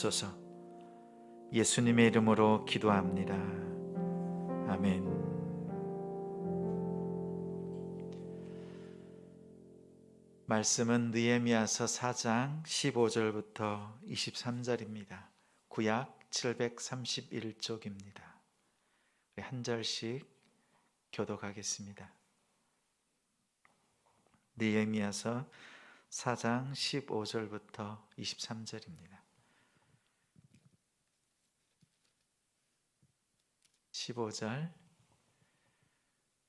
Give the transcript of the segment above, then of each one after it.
주옵소서. 예수님의 이름으로 기도합니다. 아멘. 말씀은 느헤미야서 4장 15절부터 23절입니다. 구약 731쪽입니다. 한 절씩 교독하겠습니다. 느헤미야서 4장 15절부터 23절입니다. 15절.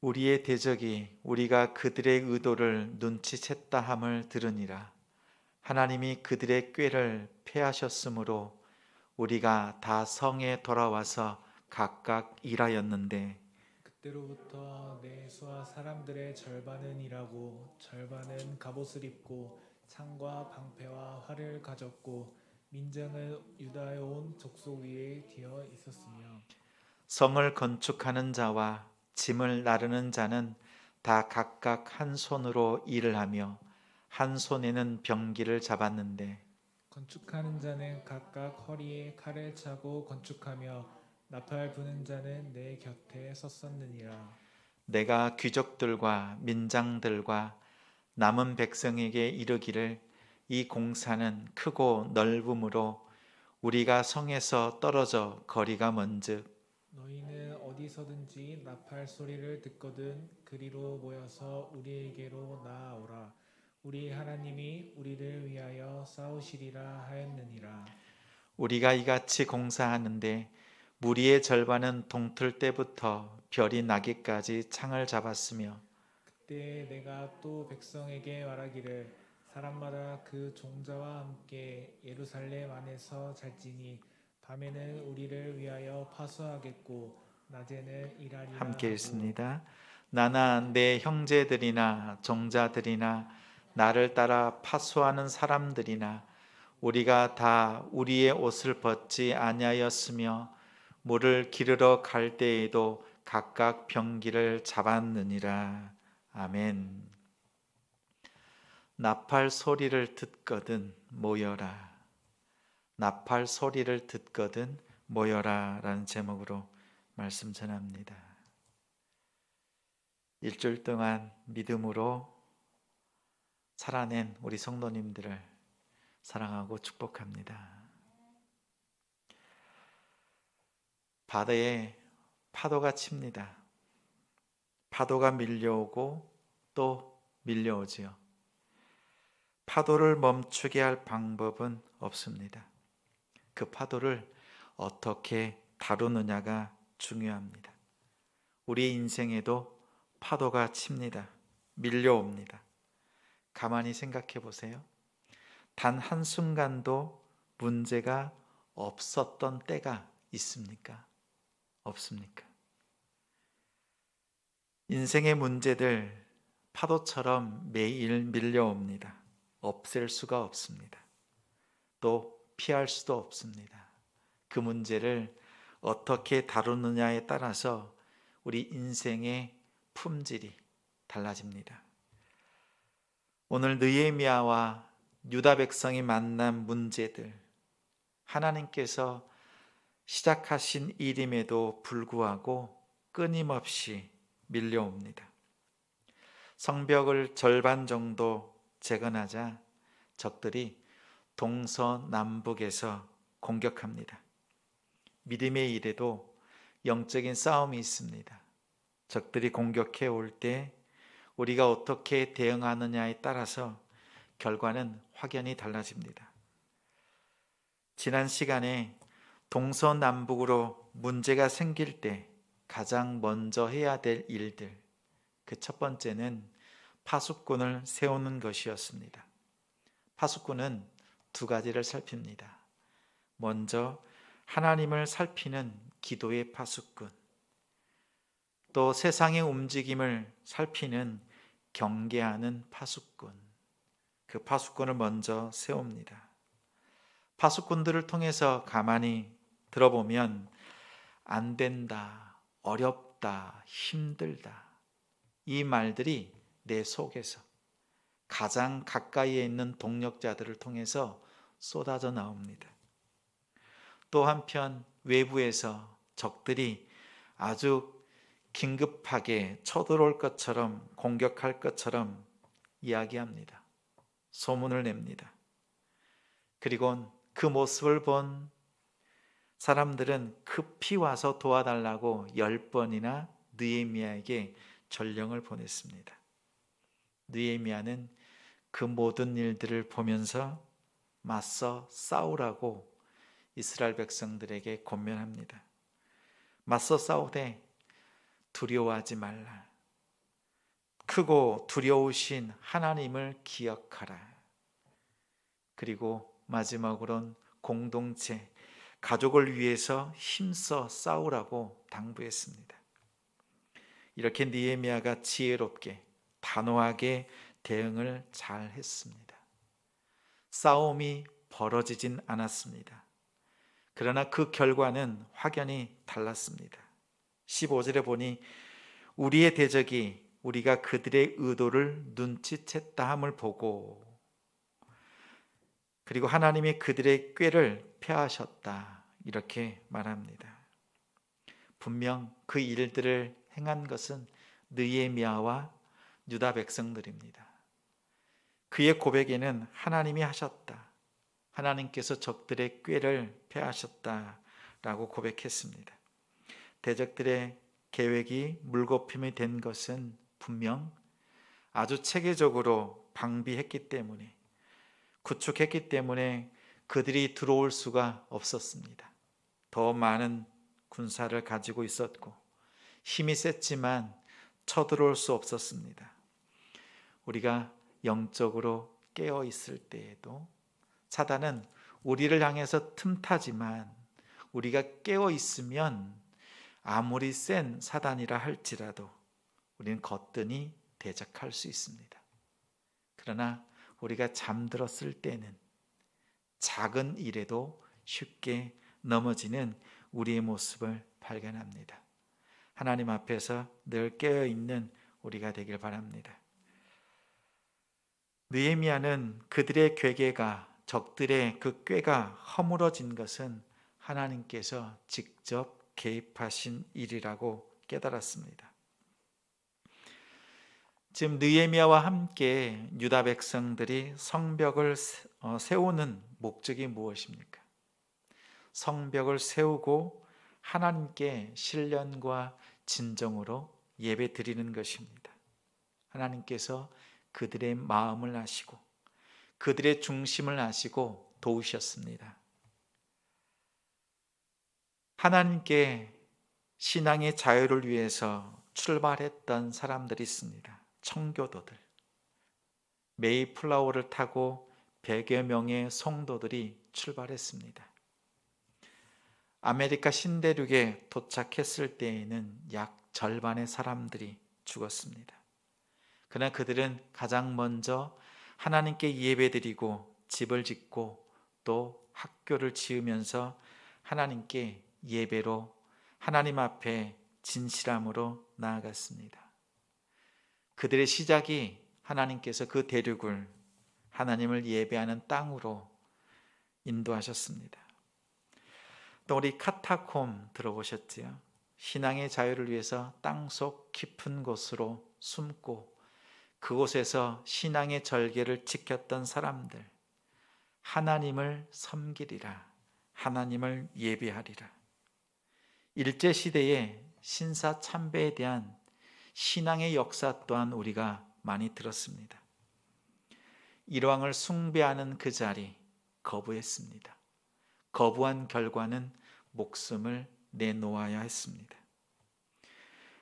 우리의 대적이 우리가 그들의 의도를 눈치챘다 함을 들으니라. 하나님이 그들의 꾀를 패하셨으므로 우리가 다 성에 돌아와서 각각 일하였는데 그때로부터 내 수하 사람들의 절반은 일하고 절반은 갑옷을 입고 창과 방패와 활을 가졌고 민정은 유다에 온 족속 위에 되어 있었으며 성을 건축하는 자와 짐을 나르는 자는 다 각각 한 손으로 일을 하며 한 손에는 병기를 잡았는데 건축하는 자는 각각 허리에 칼을 차고 건축하며 나팔 부는 자는 내 곁에 섰었느니라. 내가 귀족들과 민장들과 남은 백성에게 이르기를 이 공사는 크고 넓음으로 우리가 성에서 떨어져 거리가 먼즉 너희는 어디서든지 나팔 소리를 듣거든 그리로 모여서 우리에게로 나아오라. 우리 하나님이 우리를 위하여 싸우시리라 하였느니라. 우리가 이같이 공사하는데 무리의 절반은 동틀 때부터 별이 나기까지 창을 잡았으며 그때 내가 또 백성에게 말하기를 사람마다 그 종자와 함께 예루살렘 안에서 잘지니 밤에는 우리를 위하여 파수하겠고 낮에는 일하리라 함께 하고 읽습니다. 나나 내 형제들이나 종자들이나 나를 따라 파수하는 사람들이나 우리가 다 우리의 옷을 벗지 아니하였으며 물을 기르러 갈 때에도 각각 병기를 잡았느니라. 아멘. 나팔 소리를 듣거든 모여라. 나팔 소리를 듣거든 모여라 라는 제목으로 말씀 전합니다. 일주일 동안 믿음으로 살아낸 우리 성도님들을 사랑하고 축복합니다. 바다에 파도가 칩니다. 파도가 밀려오고 또 밀려오지요. 파도를 멈추게 할 방법은 없습니다. 그 파도를 어떻게 다루느냐가 중요합니다. 우리 인생에도 파도가 칩니다. 밀려옵니다. 가만히 생각해 보세요. 단 한순간도 문제가 없었던 때가 있습니까? 없습니까? 인생의 문제들 파도처럼 매일 밀려옵니다. 없앨 수가 없습니다. 또 피할 수도 없습니다. 그 문제를 어떻게 다루느냐에 따라서 우리 인생의 품질이 달라집니다. 오늘 느헤미야와 유다 백성이 만난 문제들, 하나님께서 시작하신 일임에도 불구하고 끊임없이 밀려옵니다. 성벽을 절반 정도 재건하자 적들이 동서남북에서 공격합니다. 믿음의 일에도 영적인 싸움이 있습니다. 적들이 공격해 올 때 우리가 어떻게 대응하느냐에 따라서 결과는 확연히 달라집니다. 지난 시간에 동서남북으로 문제가 생길 때 가장 먼저 해야 될 일들, 그 첫 번째는 파수꾼을 세우는 것이었습니다. 파수꾼은 두 가지를 살핍니다. 먼저 하나님을 살피는 기도의 파수꾼, 또 세상의 움직임을 살피는 경계하는 파수꾼, 그 파수꾼을 먼저 세웁니다. 파수꾼들을 통해서 가만히 들어보면 안 된다, 어렵다, 힘들다 이 말들이 내 속에서 가장 가까이에 있는 동력자들을 통해서 쏟아져 나옵니다. 또 한편 외부에서 적들이 아주 긴급하게 쳐들어올 것처럼 공격할 것처럼 이야기합니다. 소문을 냅니다. 그리고 그 모습을 본 사람들은 급히 와서 도와달라고 10번이나 느헤미야에게 전령을 보냈습니다. 느헤미야는 그 모든 일들을 보면서 맞서 싸우라고 이스라엘 백성들에게 권면합니다. 맞서 싸우되 두려워하지 말라. 크고 두려우신 하나님을 기억하라. 그리고 마지막으로는 공동체, 가족을 위해서 힘써 싸우라고 당부했습니다. 이렇게 느헤미야가 지혜롭게 단호하게 대응을 잘 했습니다. 싸움이 벌어지진 않았습니다. 그러나 그 결과는 확연히 달랐습니다. 15절에 보니 우리의 대적이 우리가 그들의 의도를 눈치챘다 함을 보고 그리고 하나님이 그들의 꾀를 폐하셨다 이렇게 말합니다. 분명 그 일들을 행한 것은 느헤미야와 유다 백성들입니다. 그의 고백에는 하나님이 하셨다. 하나님께서 적들의 꾀를 폐하셨다라고 고백했습니다. 대적들의 계획이 물거품이 된 것은 분명 아주 체계적으로 방비했기 때문에 구축했기 때문에 그들이 들어올 수가 없었습니다. 더 많은 군사를 가지고 있었고 힘이 셌지만 쳐들어올 수 없었습니다. 우리가 영적으로 깨어 있을 때에도 사단은 우리를 향해서 틈타지만 우리가 깨어 있으면 아무리 센 사단이라 할지라도 우리는 거뜬히 대적할 수 있습니다. 그러나 우리가 잠들었을 때는 작은 일에도 쉽게 넘어지는 우리의 모습을 발견합니다. 하나님 앞에서 늘 깨어 있는 우리가 되길 바랍니다. 느헤미야는 그들의 괴계가 적들의 그 꾀가 허물어진 것은 하나님께서 직접 개입하신 일이라고 깨달았습니다. 지금 느헤미야와 함께 유다 백성들이 성벽을 세우는 목적이 무엇입니까? 성벽을 세우고 하나님께 신령과 진정으로 예배 드리는 것입니다. 하나님께서 그들의 마음을 아시고 그들의 중심을 아시고 도우셨습니다. 하나님께 신앙의 자유를 위해서 출발했던 사람들이 있습니다. 청교도들, 메이플라워를 타고 100여 명의 성도들이 출발했습니다. 아메리카 신대륙에 도착했을 때에는 약 절반의 사람들이 죽었습니다. 그러나 그들은 가장 먼저 하나님께 예배드리고 집을 짓고 또 학교를 지으면서 하나님께 예배로 하나님 앞에 진실함으로 나아갔습니다. 그들의 시작이 하나님께서 그 대륙을 하나님을 예배하는 땅으로 인도하셨습니다. 또 우리 카타콤 들어보셨지요? 신앙의 자유를 위해서 땅속 깊은 곳으로 숨고 그곳에서 신앙의 절개를 지켰던 사람들, 하나님을 섬기리라, 하나님을 예배하리라. 일제시대의 신사참배에 대한 신앙의 역사 또한 우리가 많이 들었습니다. 일왕을 숭배하는 그 자리 거부했습니다. 거부한 결과는 목숨을 내놓아야 했습니다.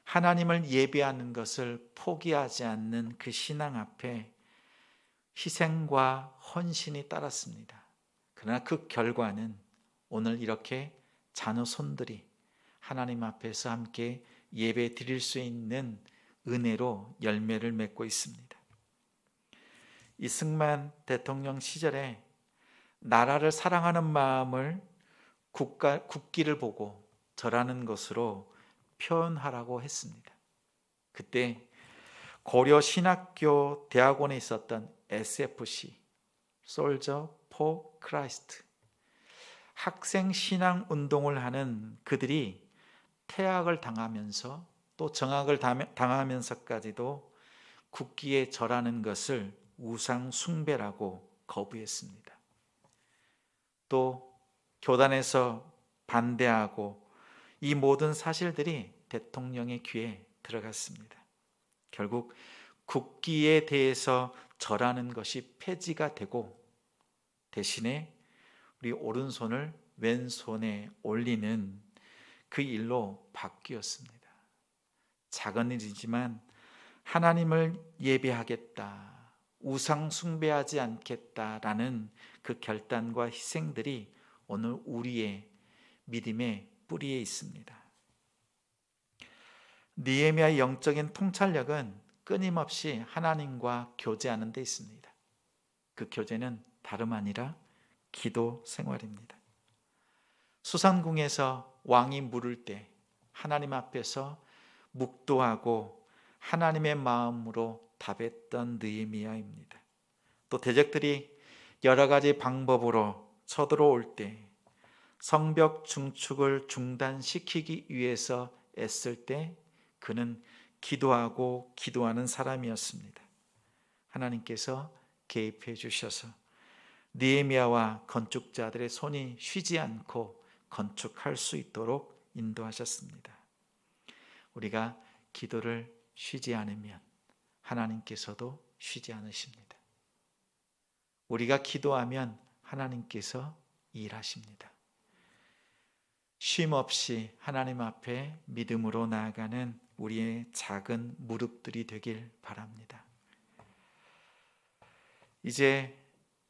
하나님을 예배하는 것을 포기하지 않는 그 신앙 앞에 희생과 헌신이 따랐습니다. 그러나 그 결과는 오늘 이렇게 자녀손들이 하나님 앞에서 함께 예배 드릴 수 있는 은혜로 열매를 맺고 있습니다. 이승만 대통령 시절에 나라를 사랑하는 마음을 국기를 보고 절하는 것으로 표현하라고 했습니다. 그때 고려 신학교 대학원에 있었던 SFC, Soldier for Christ, 학생 신앙 운동을 하는 그들이 태학을 당하면서 또 정학을 당하면서까지도 국기에 절하는 것을 우상 숭배라고 거부했습니다. 또 교단에서 반대하고 이 모든 사실들이 대통령의 귀에 들어갔습니다. 결국 국기에 대해서 절하는 것이 폐지가 되고 대신에 우리 오른손을 왼손에 올리는 그 일로 바뀌었습니다. 작은 일이지만 하나님을 예배하겠다, 우상 숭배하지 않겠다라는 그 결단과 희생들이 오늘 우리의 믿음의 뿌리에 있습니다. 느헤미야의 영적인 통찰력은 끊임없이 하나님과 교제하는 데 있습니다. 그 교제는 다름 아니라 기도 생활입니다. 수산궁에서 왕이 물을 때 하나님 앞에서 묵도하고 하나님의 마음으로 답했던 느헤미야입니다. 또 대적들이 여러 가지 방법으로 쳐들어올 때 성벽 중축을 중단시키기 위해서 애쓸 때 그는 기도하고 기도하는 사람이었습니다. 하나님께서 개입해 주셔서 느헤미야와 건축자들의 손이 쉬지 않고 건축할 수 있도록 인도하셨습니다. 우리가 기도를 쉬지 않으면 하나님께서도 쉬지 않으십니다. 우리가 기도하면 하나님께서 일하십니다. 쉼 없이 하나님 앞에 믿음으로 나아가는 우리의 작은 무릎들이 되길 바랍니다. 이제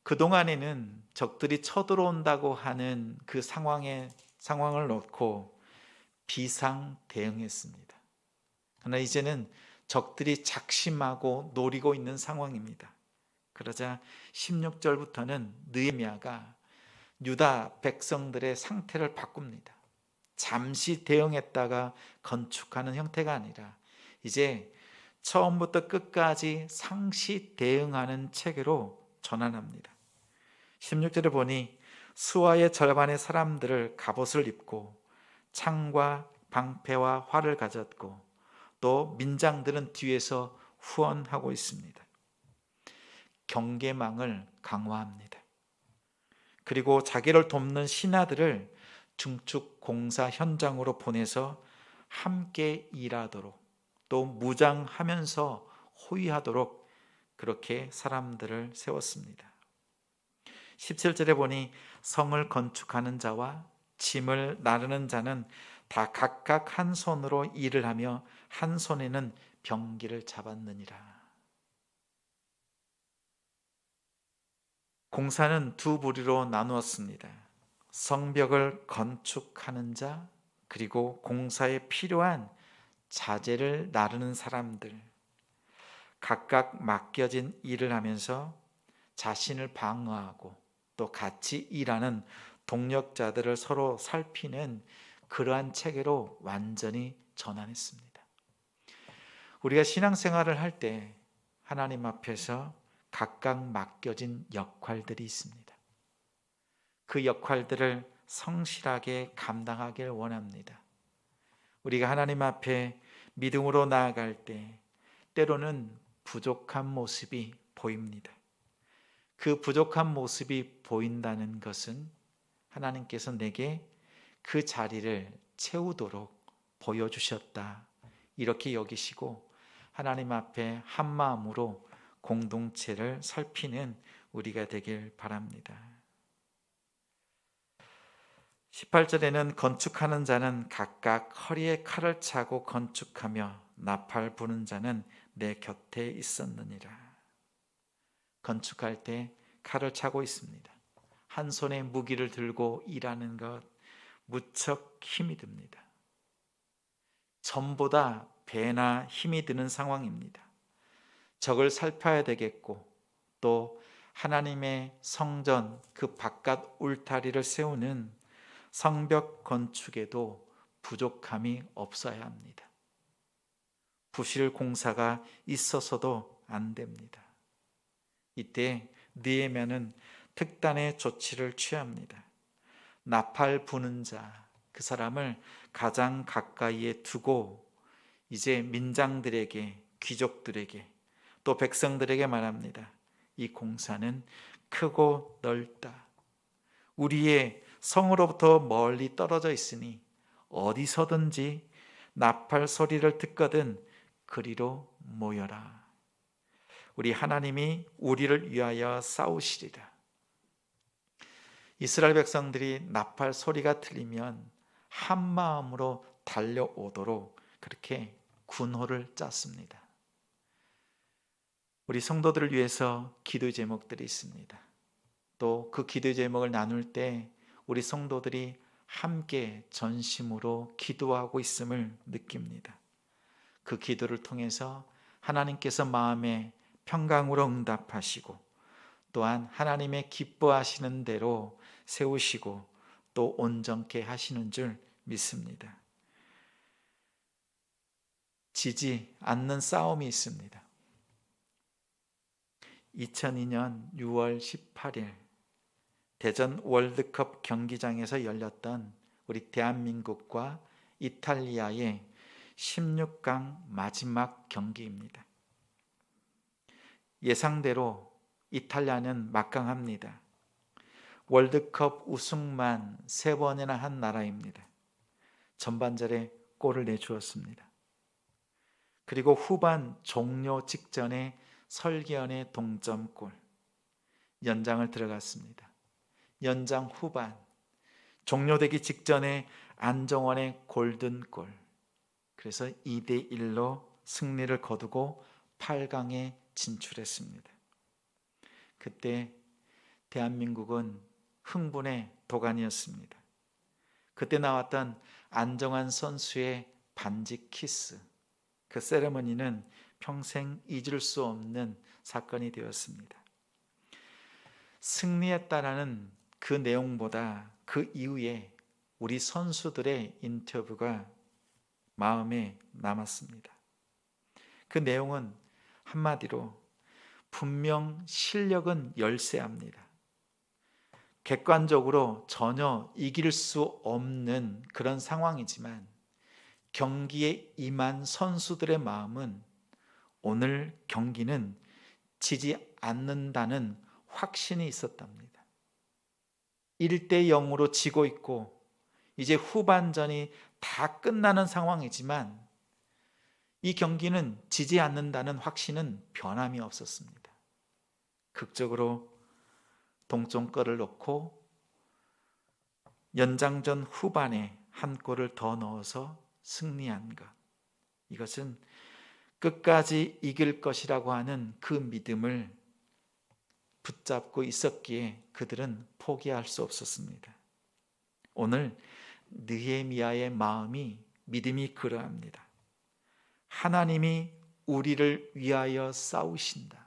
그동안에는 적들이 쳐들어온다고 하는 그 상황을 놓고 비상 대응했습니다. 그러나 이제는 적들이 작심하고 노리고 있는 상황입니다. 그러자 16절부터는 느헤미야가 유다 백성들의 상태를 바꿉니다. 잠시 대응했다가 건축하는 형태가 아니라 이제 처음부터 끝까지 상시 대응하는 체계로 전환합니다. 16절에 보니 수하의 절반의 사람들을 갑옷을 입고 창과 방패와 활을 가졌고 또 민장들은 뒤에서 후원하고 있습니다. 경계망을 강화합니다. 그리고 자기를 돕는 신하들을 중축 공사 현장으로 보내서 함께 일하도록 또 무장하면서 호위하도록 그렇게 사람들을 세웠습니다. 17절에 보니 성을 건축하는 자와 짐을 나르는 자는 다 각각 한 손으로 일을 하며 한 손에는 병기를 잡았느니라. 공사는 두 부류로 나누었습니다. 성벽을 건축하는 자, 그리고 공사에 필요한 자재를 나르는 사람들, 각각 맡겨진 일을 하면서 자신을 방어하고 또 같이 일하는 동력자들을 서로 살피는 그러한 체계로 완전히 전환했습니다. 우리가 신앙생활을 할 때 하나님 앞에서 각각 맡겨진 역할들이 있습니다. 그 역할들을 성실하게 감당하길 원합니다. 우리가 하나님 앞에 믿음으로 나아갈 때 때로는 부족한 모습이 보입니다. 그 부족한 모습이 보인다는 것은 하나님께서 내게 그 자리를 채우도록 보여주셨다, 이렇게 여기시고 하나님 앞에 한 마음으로 공동체를 살피는 우리가 되길 바랍니다. 18절에는 건축하는 자는 각각 허리에 칼을 차고 건축하며 나팔 부는 자는 내 곁에 있었느니라. 건축할 때 칼을 차고 있습니다. 한 손에 무기를 들고 일하는 것 무척 힘이 듭니다. 전보다 배나 힘이 드는 상황입니다. 적을 살펴야 되겠고 또 하나님의 성전 그 바깥 울타리를 세우는 성벽 건축에도 부족함이 없어야 합니다. 부실 공사가 있어서도 안 됩니다. 이때 느헤미야는 특단의 조치를 취합니다. 나팔 부는 자, 그 사람을 가장 가까이에 두고 이제 민장들에게, 귀족들에게, 또 백성들에게 말합니다. 이 공사는 크고 넓다. 우리의 성으로부터 멀리 떨어져 있으니 어디서든지 나팔 소리를 듣거든 그리로 모여라. 우리 하나님이 우리를 위하여 싸우시리라. 이스라엘 백성들이 나팔 소리가 들리면 한 마음으로 달려오도록 그렇게 군호를 짰습니다. 우리 성도들을 위해서 기도 제목들이 있습니다. 또 그 기도 제목을 나눌 때 우리 성도들이 함께 전심으로 기도하고 있음을 느낍니다. 그 기도를 통해서 하나님께서 마음에 평강으로 응답하시고 또한 하나님의 기뻐하시는 대로 세우시고 또 온전케 하시는 줄 믿습니다. 지지 않는 싸움이 있습니다. 2002년 6월 18일 대전 월드컵 경기장에서 열렸던 우리 대한민국과 이탈리아의 16강 마지막 경기입니다. 예상대로 이탈리아는 막강합니다. 월드컵 우승만 3번이나 한 나라입니다. 전반전에 골을 내주었습니다. 그리고 후반 종료 직전에 설기현의 동점골, 연장을 들어갔습니다. 연장 후반 종료되기 직전에 안정원의 골든골, 그래서 2대1로 승리를 거두고 8강에 진출했습니다. 그때 대한민국은 흥분의 도가니였습니다. 그때 나왔던 안정환 선수의 반지 키스, 그 세레머니는 평생 잊을 수 없는 사건이 되었습니다. 승리했다라는 그 내용보다 그 이후에 우리 선수들의 인터뷰가 마음에 남았습니다. 그 내용은 한마디로 분명 실력은 열세합니다. 객관적으로 전혀 이길 수 없는 그런 상황이지만 경기에 임한 선수들의 마음은 오늘 경기는 지지 않는다는 확신이 있었답니다. 1대0으로 지고 있고 이제 후반전이 다 끝나는 상황이지만 이 경기는 지지 않는다는 확신은 변함이 없었습니다. 극적으로 동점골을 넣고 연장전 후반에 한 골을 더 넣어서 승리한 것, 이것은 끝까지 이길 것이라고 하는 그 믿음을 붙잡고 있었기에 그들은 포기할 수 없었습니다. 오늘 느헤미야의 마음이, 믿음이 그러합니다. 하나님이 우리를 위하여 싸우신다.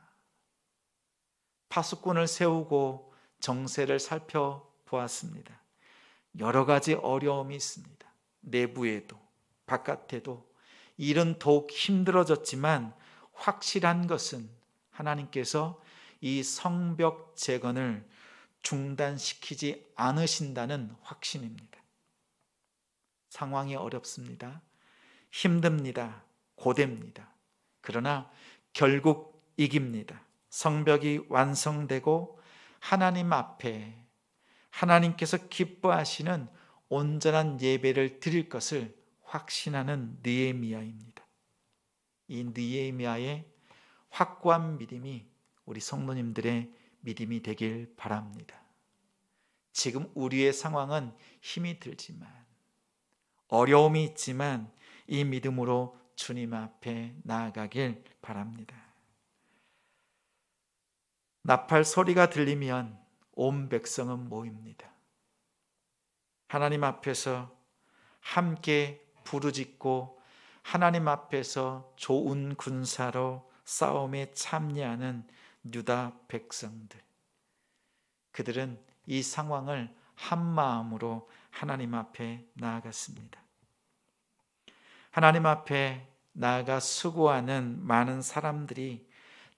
파수꾼을 세우고 정세를 살펴보았습니다. 여러 가지 어려움이 있습니다. 내부에도 바깥에도 일은 더욱 힘들어졌지만 확실한 것은 하나님께서 이 성벽 재건을 중단시키지 않으신다는 확신입니다. 상황이 어렵습니다. 힘듭니다. 고됩니다. 그러나 결국 이깁니다. 성벽이 완성되고 하나님 앞에 하나님께서 기뻐하시는 온전한 예배를 드릴 것을 확신하는 느헤미야입니다. 이 느헤미야의 확고한 믿음이 우리 성도님들의 믿음이 되길 바랍니다. 지금 우리의 상황은 힘이 들지만, 어려움이 있지만 이 믿음으로 주님 앞에 나아가길 바랍니다. 나팔 소리가 들리면 온 백성은 모입니다. 하나님 앞에서 함께 부르짖고 하나님 앞에서 좋은 군사로 싸움에 참여하는 유다 백성들, 그들은 이 상황을 한 마음으로 하나님 앞에 나아갔습니다. 하나님 앞에 나아가 수고하는 많은 사람들이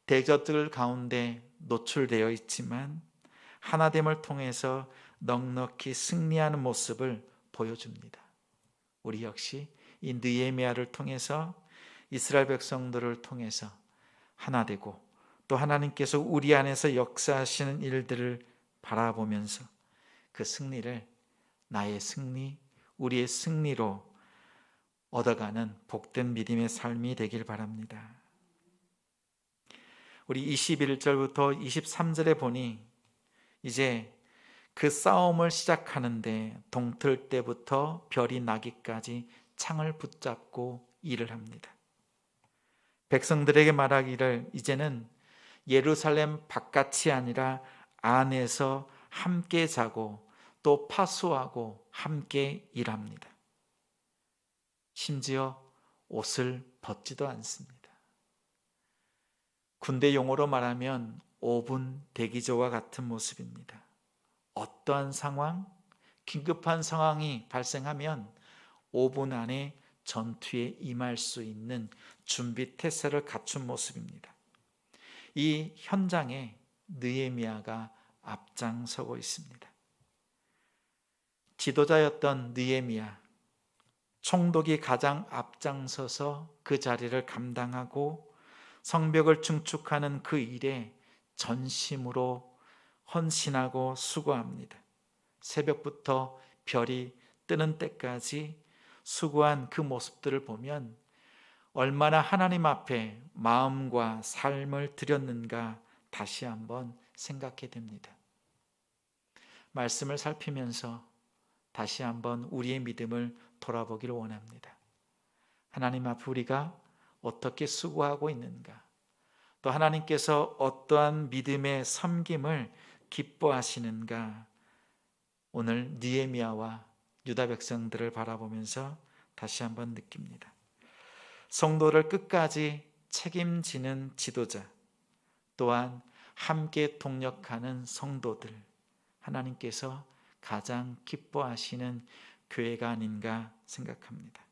대적들 가운데 노출되어 있지만 하나됨을 통해서 넉넉히 승리하는 모습을 보여줍니다. 우리 역시 이 느헤미야를 통해서 이스라엘 백성들을 통해서 하나 되고 또 하나님께서 우리 안에서 역사하시는 일들을 바라보면서 그 승리를 나의 승리, 우리의 승리로 얻어가는 복된 믿음의 삶이 되길 바랍니다. 우리 21절부터 23절에 보니 이제 그 싸움을 시작하는데 동틀 때부터 별이 나기까지 창을 붙잡고 일을 합니다. 백성들에게 말하기를 이제는 예루살렘 바깥이 아니라 안에서 함께 자고 또 파수하고 함께 일합니다. 심지어 옷을 벗지도 않습니다. 군대 용어로 말하면 5분 대기조와 같은 모습입니다. 어떠한 상황, 긴급한 상황이 발생하면 5분 안에 전투에 임할 수 있는 준비 태세를 갖춘 모습입니다. 이 현장에 느헤미야가 앞장서고 있습니다. 지도자였던 느헤미야, 총독이 가장 앞장서서 그 자리를 감당하고 성벽을 증축하는 그 일에 전심으로 헌신하고 수고합니다. 새벽부터 별이 뜨는 때까지 수고한 그 모습들을 보면 얼마나 하나님 앞에 마음과 삶을 드렸는가 다시 한번 생각해 됩니다. 말씀을 살피면서 다시 한번 우리의 믿음을 돌아보기를 원합니다. 하나님 앞에 우리가 어떻게 수고하고 있는가, 또 하나님께서 어떠한 믿음의 섬김을 기뻐하시는가, 오늘 느헤미야와 유다 백성들을 바라보면서 다시 한번 느낍니다. 성도를 끝까지 책임지는 지도자, 또한 함께 동력하는 성도들, 하나님께서 가장 기뻐하시는 교회가 아닌가 생각합니다.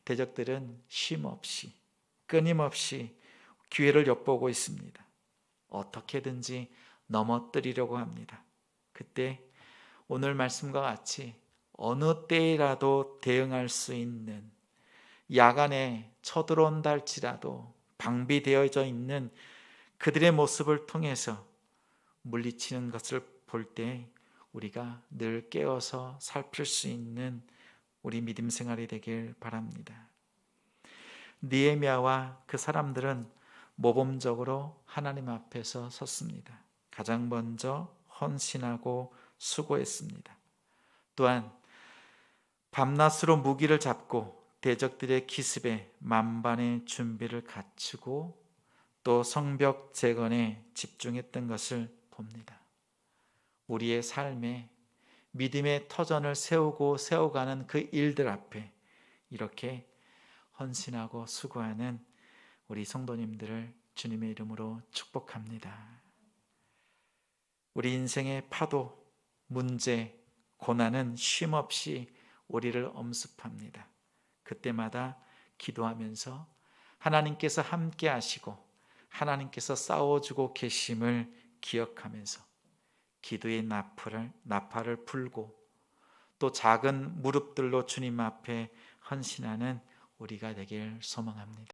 대적들은 쉼없이 끊임없이 기회를 엿보고 있습니다. 어떻게든지 넘어뜨리려고 합니다. 그때 오늘 말씀과 같이 어느 때라도 대응할 수 있는, 야간에 쳐들어온다 할지라도 방비되어져 있는 그들의 모습을 통해서 물리치는 것을 볼 때 우리가 늘 깨어서 살필 수 있는 우리 믿음 생활이 되길 바랍니다. 느헤미야와 그 사람들은 모범적으로 하나님 앞에서 섰습니다. 가장 먼저 헌신하고 수고했습니다. 또한 밤낮으로 무기를 잡고 대적들의 기습에 만반의 준비를 갖추고 또 성벽 재건에 집중했던 것을 봅니다. 우리의 삶에 믿음의 터전을 세워가는 그 일들 앞에 이렇게 헌신하고 수고하는 우리 성도님들을 주님의 이름으로 축복합니다. 우리 인생의 파도, 문제, 고난은 쉼없이 우리를 엄습합니다. 그때마다 기도하면서 하나님께서 함께 하시고 하나님께서 싸워주고 계심을 기억하면서 기도의 나팔을 불고 또 작은 무릎들로 주님 앞에 헌신하는 우리가 되길 소망합니다.